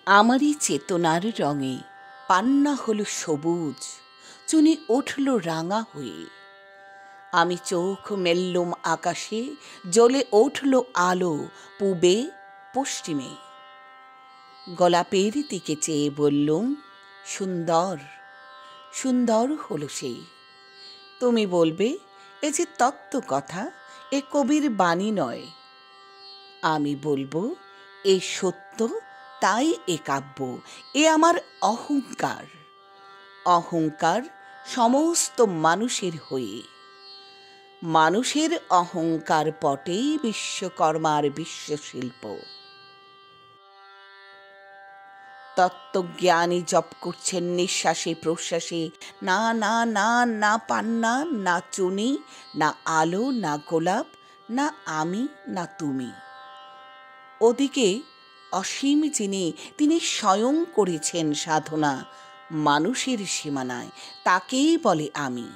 আমারই চেতনার রঙে পান্না হলো সবুজ, চুনি উঠল রাঙা হয়ে। আমি চোখ মেললুম আকাশে, জ্বলে উঠল আলো পূবে পশ্চিমে। গোলাপের দিকে চেয়ে বললুম, সুন্দর সুন্দর হলো সে। তুমি বলবে, এ যে তত্ত্ব কথা, এ কবির বাণী নয়। আমি বলবো, এ সত্য, তাই এ কাব্য। এ আমার অহংকার, অহংকার সমস্ত মানুষের হয়ে। মানুষের অহংকার পটেই বিশ্বকর্মার বিশ্বশিল্প। তত্ত্বজ্ঞানী জপ করছেন নিঃশ্বাসে প্রশ্বাসে, না না না, না পান্না, না চুনি, না আলো, না গোলাপ, না আমি, না তুমি। ওদিকে অসীম যিনি, তিনি স্বয়ং করেছেন সাধনা মানুষের সীমানায়, তাকেই বলে আমি।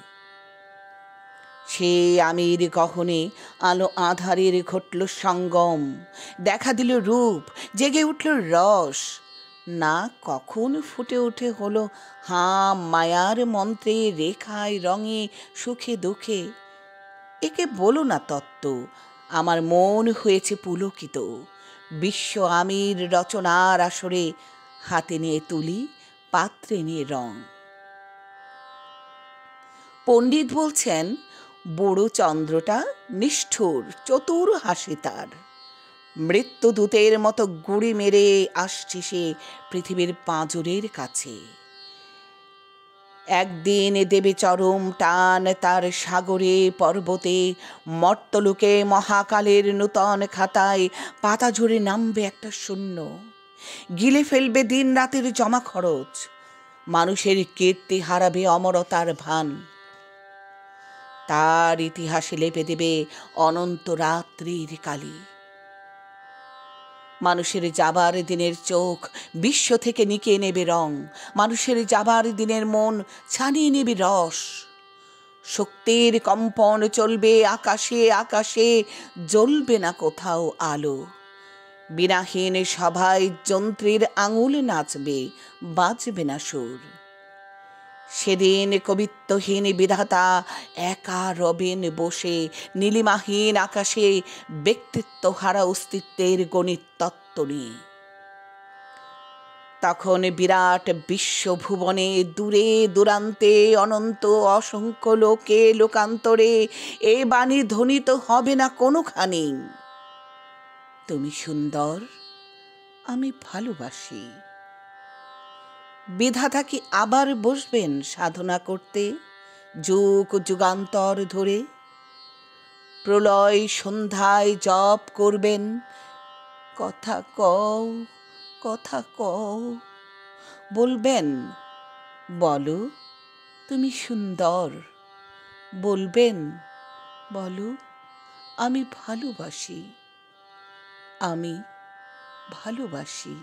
সে আমির গহনে আলো আঁধারের ঘটল সঙ্গম, দেখা দিল রূপ, জেগে উঠল রস। না কখন ফুটে উঠে হলো হাঁ মায়ার মন্ত্রে, রেখায় রঙে, সুখে দুঃখে। একে বলো না তত্ত্ব, আমার মন হয়েছে পুলকিত। বিশ্ব আমির রচনার আসরে, হাতে নিয়ে তুলি, পাত্রে নিয়ে রং। পণ্ডিত বলছেন, বুড়ো চন্দ্রটা নিষ্ঠুর, চতুর হাসি তার। মৃত্যুদূতের মতো গুড়ি মেরে আসছে সে পৃথিবীর পাঁজরের কাছে। একদিন দেবে চরম টান তার সাগরে পর্বতে, মর্তলোকে মহাকালের নূতন খাতায় পাতা ঝরে নামবে একটা শূন্য, গিলে ফেলবে দিন রাতের জমা খরচ। মানুষের কীর্তি হারাবে অমরতার ভান, তার ইতিহাসে লেপে দেবে অনন্ত রাত্রির কালি। মানুষের যাবার দিনের চোখ বিশ্ব থেকে নিকে নেবে রং, মানুষের যাবার দিনের মন ছানিয়ে নেবে রস। শক্তির কম্পন চলবে আকাশে আকাশে, জ্বলবে না কোথাও আলো। বিনাহীন সভায় যন্ত্রের আঙুল নাচবে, বাজবে না সুর। সেদিন কবিত্বহীন বিধাতা একা রবেন বসে, নীলিমাহীন আকাশে ব্যক্তিত্ব হারা অস্তিত্বের গণিত তত্ত্ব নিয়ে। তখন বিরাট বিশ্বভুবনে দূরে দূরান্তে অনন্ত অসংখ্য লোকে লোকান্তরে এ বাণী ধ্বনিত হবে না কোনোখানি, তুমি সুন্দর, আমি ভালোবাসি। বিধাতা কি আবার বসবেন সাধনা করতে যুগ যুগান্তর ধরে? প্রলয় সন্ধ্যায় জপ করবেন, কথা কও, কথা কও। বলবেন, বলো তুমি সুন্দর। বলবেন, বলো আমি ভালোবাসি, আমি ভালোবাসি।